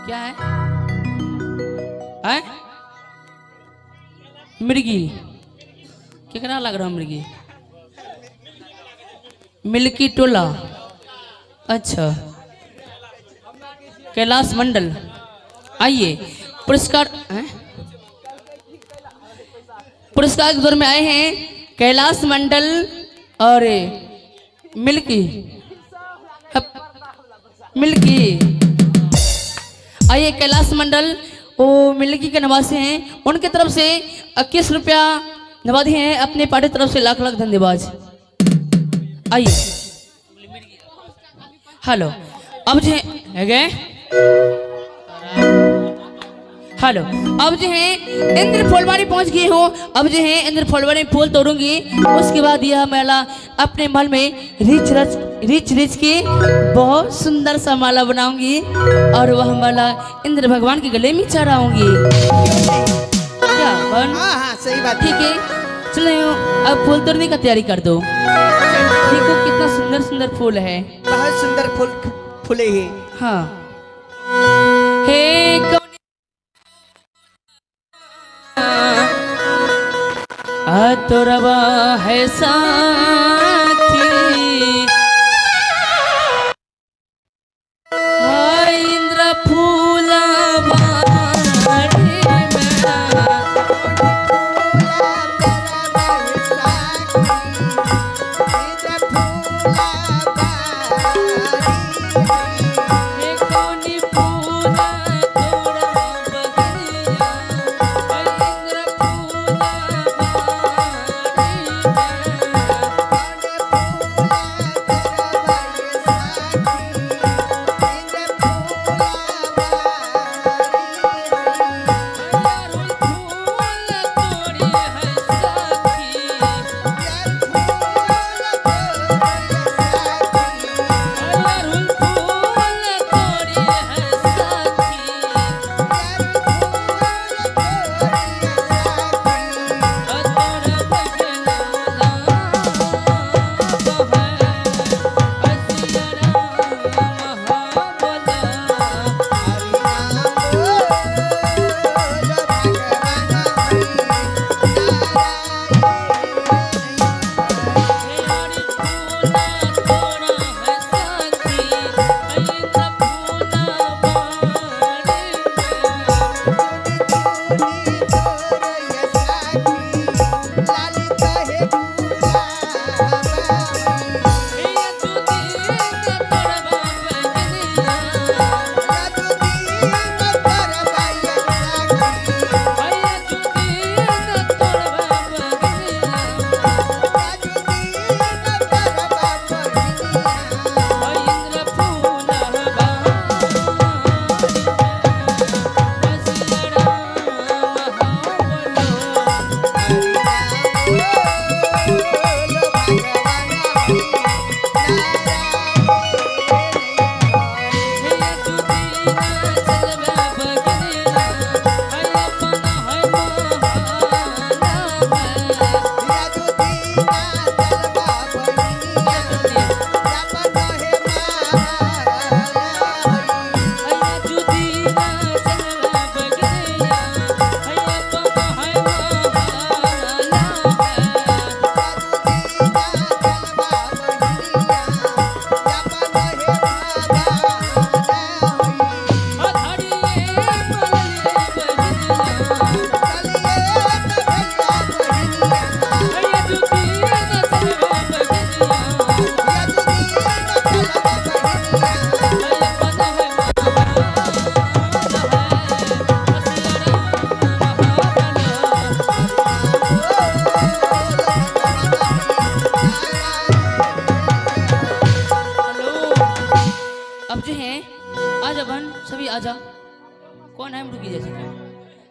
क्या है? मिर्गी कितना लग रहा मिर्गी? मिल्की टोला। अच्छा, कैलाश मंडल। आइए पुरस्कार पुरस्कार के दौर में आए हैं कैलाश मंडल और मिल्की मिल्की। आइए कैलाश मंडल वो मिल्की के नवासी हैं, उनके तरफ से 21 रुपया नवादी हैं, अपने पार्टी तरफ से लाख लाख धन्यवाद। आइए हेलो अब जो है गए हेलो अब जो है इंद्र फुलवारी पहुंच गई हूँ। अब जो है इंद्र फुलवारी फूल तोड़ूंगी, उसके बाद यह माला अपने महल में रिच के बहुत सुंदर सा माला बनाऊंगी और वह माला इंद्र भगवान के गले में चढ़ाऊंगी। क्या हाँ सही बात। ठीक है चलो अब फूल तोड़ने का तैयारी कर दो। देखो कितना सुंदर सुंदर फूल है, बहुत सुंदर फूल फूले हैं। हाँ हे तोरवा है साथी इंद्र फूला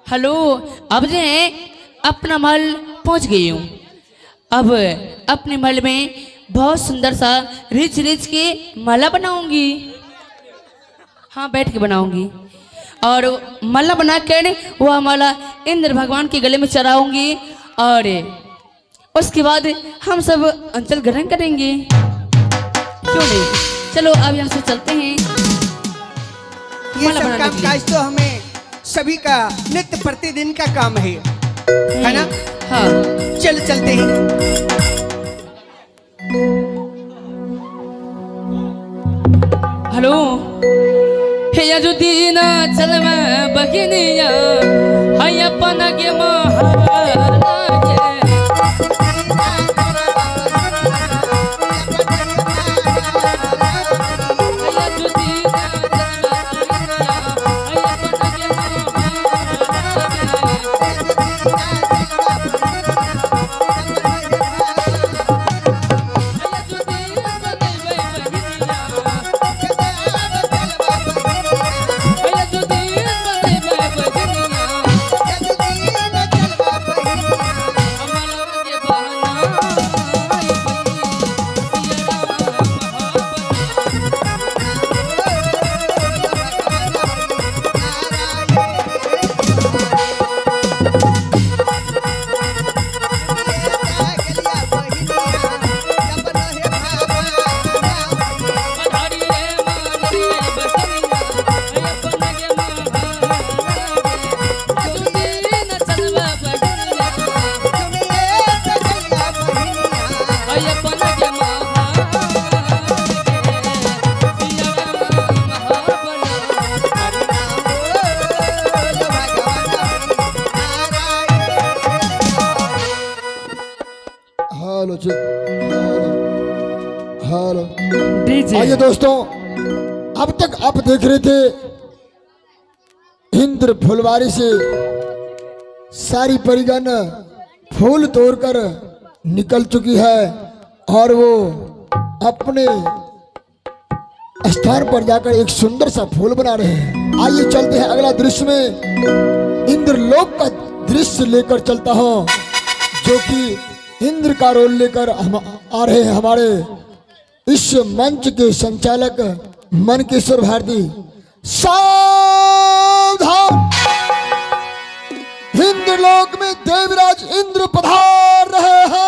हेलो अब जो है अपना महल पहुंच गई हूँ। अब अपने महल में बहुत सुंदर सा रिच के माला बनाऊंगी। हाँ बैठ के बनाऊंगी और माला बनाकर वह माला इंद्र भगवान के गले में चढ़ाऊंगी और उसके बाद हम सब अंचल ग्रहण करेंगे। क्यों नहीं, चलो अब यहाँ से चलते हैं। ये माला सब बनाने काम के लिए। काज तो हमें सभी का नित्य प्रतिदिन का काम है ना? हाँ। चल चलते हैं। हेलो हे यजुदीन चलवा बगिनिया हाय अपन के महाराज हेलो जी, हेलो। डीजे आइए दोस्तों, अब तक आप देख रहे थे इंद्र फुलवारी से सारी परिगण फूल तोड़कर निकल चुकी है और वो अपने स्थान पर जाकर एक सुंदर सा फूल बना रहे हैं। आइए चलते हैं अगला दृश्य में। इंद्रलोक का दृश्य लेकर चलता हूं, जो कि इंद्र का रोल लेकर हम आ रहे हैं हमारे इस मंच के संचालक मनकेश्वर भारती। सावधान! इंद्रलोक में देवराज इंद्र पधार रहे हैं।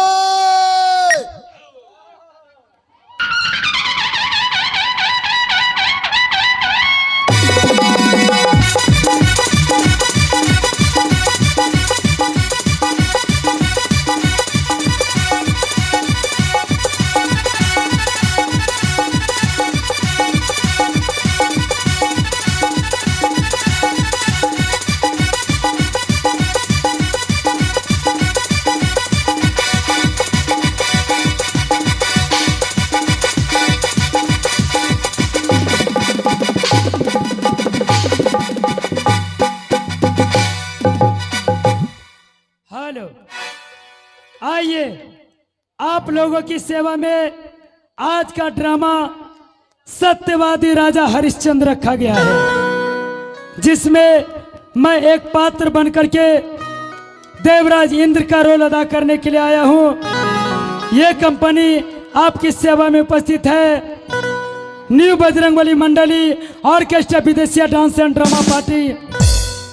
हेलो, आइए आप लोगों की सेवा में आज का ड्रामा सत्यवादी राजा हरिश्चंद्र रखा गया है, जिसमें मैं एक पात्र बनकर के देवराज इंद्र का रोल अदा करने के लिए आया हूं। यह कंपनी आपकी सेवा में उपस्थित है न्यू बजरंगबली मंडली ऑर्केस्ट्रा विदेशिया dance and drama party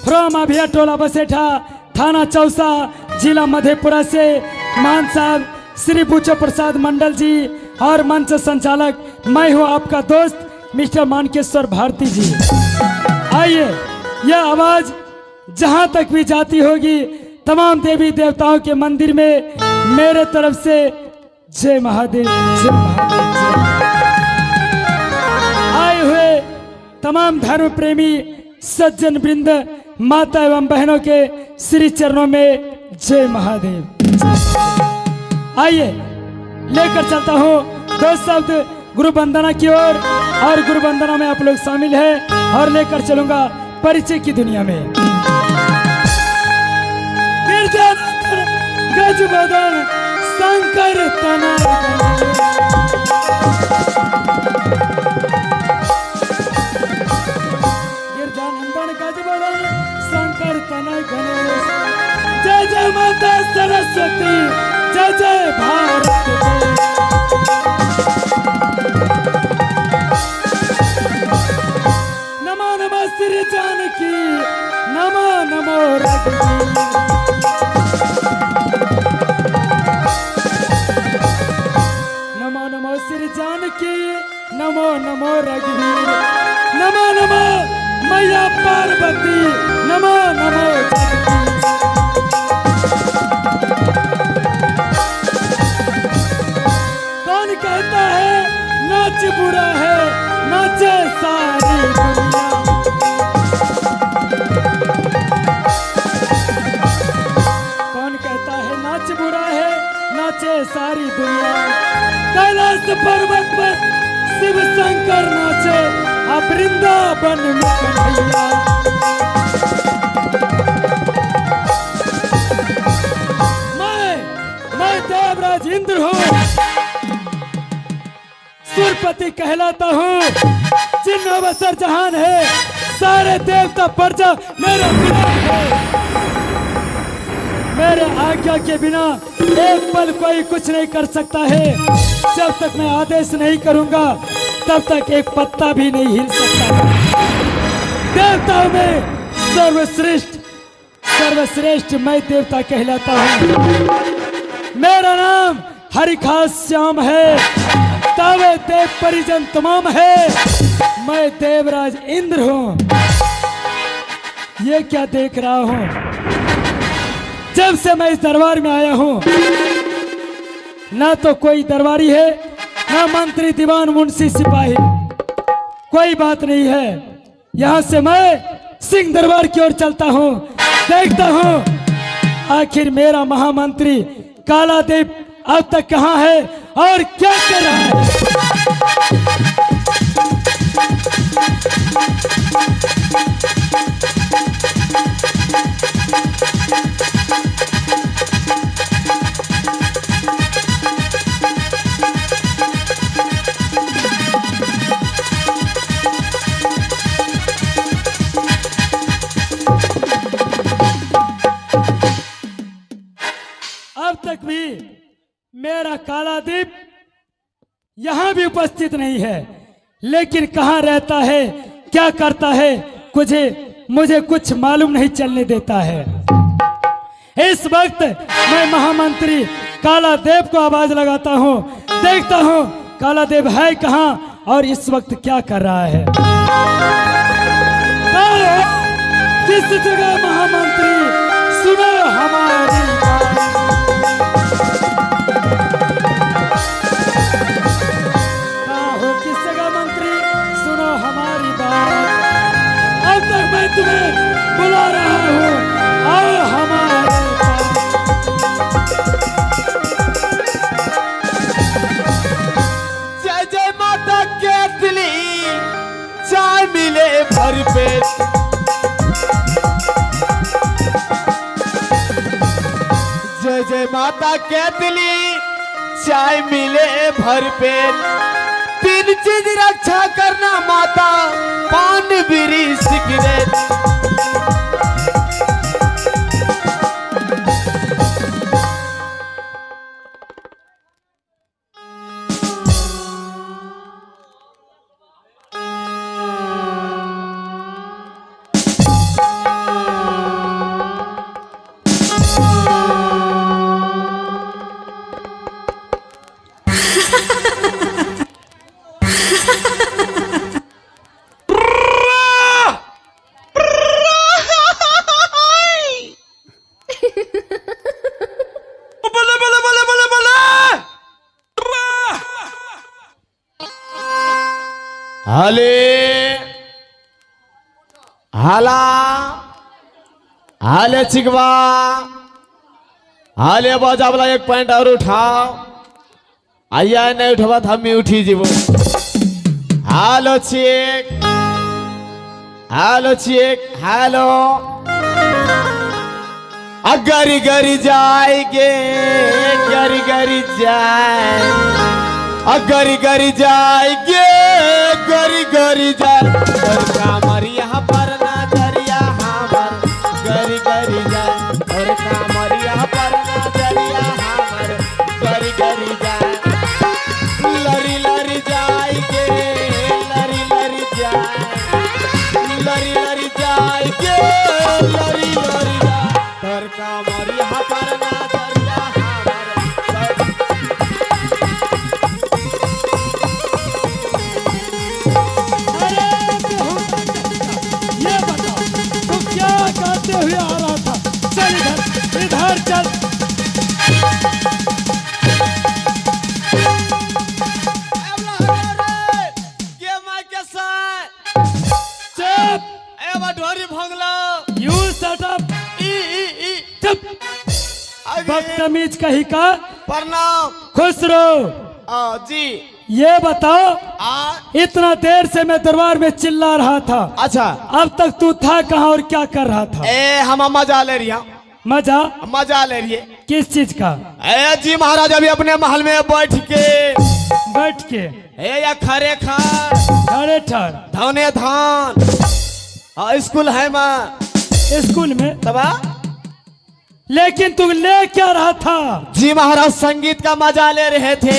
from Abhiya टोला बसेठा थाना चौसा जिला मधेपुरा से मान साहब श्री बुचो प्रसाद मंडल जी और मंच संचालक मैं हूं आपका दोस्त मिस्टर मानकेश्वर भारती जी। आइए, यह आवाज जहां तक भी जाती होगी तमाम देवी देवताओं के मंदिर में मेरे तरफ से जय महादेव जय महादेव जय। आए हुए तमाम धर्म प्रेमी सज्जन वृंद माता एवं बहनों के श्री चरणों में जय महादेव। आइए लेकर चलता हूँ दो शब्द गुरु वंदना की ओर और गुरु वंदना में आप लोग शामिल हैं और लेकर चलूंगा परिचय की दुनिया में। गिरजानंदन गजबदन शंकर गिरजानंदन गजबदन शंकर तनय गणेश। जय जय माता सरस्वती, जय जय भारत देश। नमो नमः श्री जानकी, नमो नमो रघुवीर। नमो नमो श्री जानकी, नमो नमो रघुवीर। नमो नमो मैया पार्वती नमो नमो जगदीश। कौन कहता है नाच बुरा है, नाचे सारी दुनिया। कौन कहता है नाच बुरा है, नाचे सारी दुनिया। कैलाश पर्वत पर शिव शंकर नाचे, अब वृंदावन में कन्हैया। मैं देवराज इंद्र हूँ, सुरपति कहलाता हूँ। जिन्न अवसर जहान है, सारे देवता प्रजा मेरे बिना है। मेरे आज्ञा के बिना एक पल कोई कुछ नहीं कर सकता है। जब तक मैं आदेश नहीं करूंगा तब तक एक पत्ता भी नहीं हिल सकता। देवताओं में सर्वश्रेष्ठ मैं देवता कहलाता हूँ। मेरा नाम हरिखास श्याम है, तावे देव परिजन तमाम है। मैं देवराज इंद्र हूँ। ये क्या देख रहा हूँ? जब से मैं इस दरबार में आया हूँ, ना तो कोई दरबारी है, ना मंत्री दीवान मुंशी सिपाही, कोई बात नहीं है। यहाँ से मैं सिंह दरबार की ओर चलता हूँ, देखता हूँ आखिर मेरा महामंत्री कालादेव अब तक कहाँ है और क्या कर रहा है। अब तक भी मेरा कालादीप यहाँ भी उपस्थित नहीं है, लेकिन कहाँ रहता है, क्या करता है, मुझे कुछ मालूम नहीं चलने देता है। इस वक्त मैं महामंत्री कालादेव को आवाज लगाता हूँ, देखता हूँ कालादेव है कहाँ और इस वक्त क्या कर रहा है। किस जगह महामंत्री, सुनो हमारी बात। कहाँ हो किस जगह मंत्री, सुनो हमारी बात। अब तक मैं तुम्हें बुला रहा हूँ, आओ हमारे पास। जय जय माता केतली, चाय मिले भर पेट। जय जय माता केतली, चाय मिले भर पेट। तीन चीज रक्षा करना माता, पान बीड़ी सिगरेट। हाले हाला हाले चिकवा हाले बजावला एक पॉइंट और उठाओ। आइया नहीं उठवा तो हम उठी जीवो। हालो चेक हालो गरी गरी जाएगे, गरी गरी जाए, गरी गरी जाएगे, गरी गरी जाए। और कामर यहाँ पर ना दरिया हमर, गरी गरी जाए। और कामर यहाँ पर ना दरिया हमर, गरी गरी जाए। लरी लरी जाएगे, लरी लरी जाए, लरी लरी जाएगे, लरी लरी जाए। और कामर यहाँ पर ना दरिया हमर। अरे बदतमीज कहीं का। प्रणाम। खुश रहो। जी ये बताओ, आ इतना देर से मैं दरबार में चिल्ला रहा था, अच्छा अब तक तू था कहाँ और क्या कर रहा था? ए हम मजा ले रही हैं। मजा? मजा ले रही है किस चीज का? ए जी महाराज अभी अपने महल में बैठ के बैठ के ए या खरे खार खड़े ठहर। धने धान स्कूल है माँ स्कूल में? तबा लेकिन तू ले क्या रहा था? जी महाराज संगीत का मजा ले रहे थे।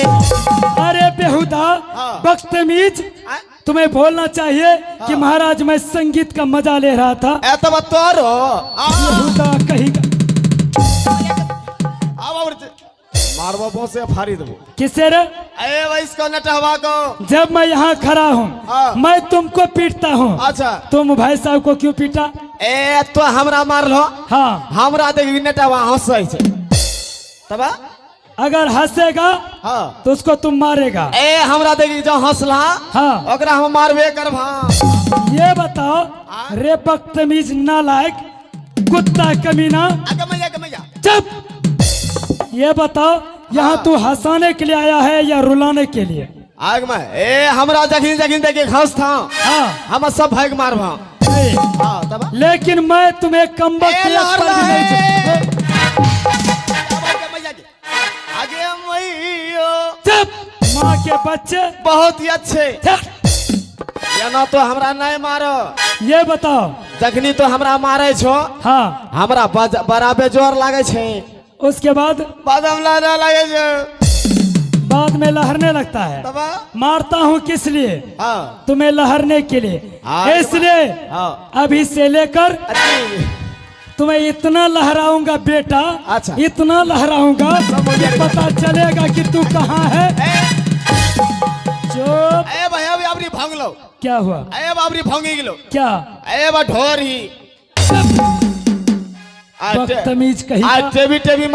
अरे बेहुदा हाँ। बदतमीज, आ? तुम्हें बोलना चाहिए कि महाराज मैं संगीत का मजा ले रहा था। ए तब तोरो बेहुदा कहीं का। मारबो बहुत से फाड़ी दबो। किसे रे? ए भाई इसको नटहवा को। जब मैं यहाँ खड़ा हाँ। हूँ मैं तुमको पीटता हूँ, अच्छा तुम भाई साहब को क्यों पीटा? ए तो हमरा मार लो। हाँ, हमरा देखी नटहवा हंसै छे तबा। अगर हंसेगा हाँ तो उसको तुम मारेगा। ए हमरा देखी जो हंसला हाँ, ओकरा हम मारबे करबा। ये बताओ रे बदतमीज नालायक कुत्ता कमीना, गमैया चुप। ये बताओ यहाँ तू हंसाने के लिए आया है या रुलाने के लिए? आग में ए हमरा जखिन जखिन देखी हंस था हाँ, हम सब भाग मारबा। नहीं। हाँ तबा लेकिन मैं तुम्हें कमबख्त ए, एक लहर पल भी नहीं लहर। छोड़- आगे मैयो चुप माँ के बच्चे। बहुत ही अच्छे। चुप। या ना तो हमरा नहीं मारो, ये बताओ। जखनी तो हमरा मारे छो हाँ, हमरा बड़ा बेजोर लागे छे, उसके बाद बाद हम लाजा लागे छे बाद में लहरने लगता है। तबा। मारता हूँ किस लिए? हाँ तुम्हें लहरने के लिए। हाँ, इसलिए हाँ अभी से लेकर अच्छी। तुम्हें इतना लहराऊंगा बेटा, अच्छा। इतना लहराऊंगा कि पता चलेगा कि तू कहाँ है। चुप। ए भाई अभी अपनी भांग लो। क्या हुआ? ए बाबरी भांगी गिलो। क्या? ए बा ढोर ही बदतमीज कहीं आज का। टेबी टेबी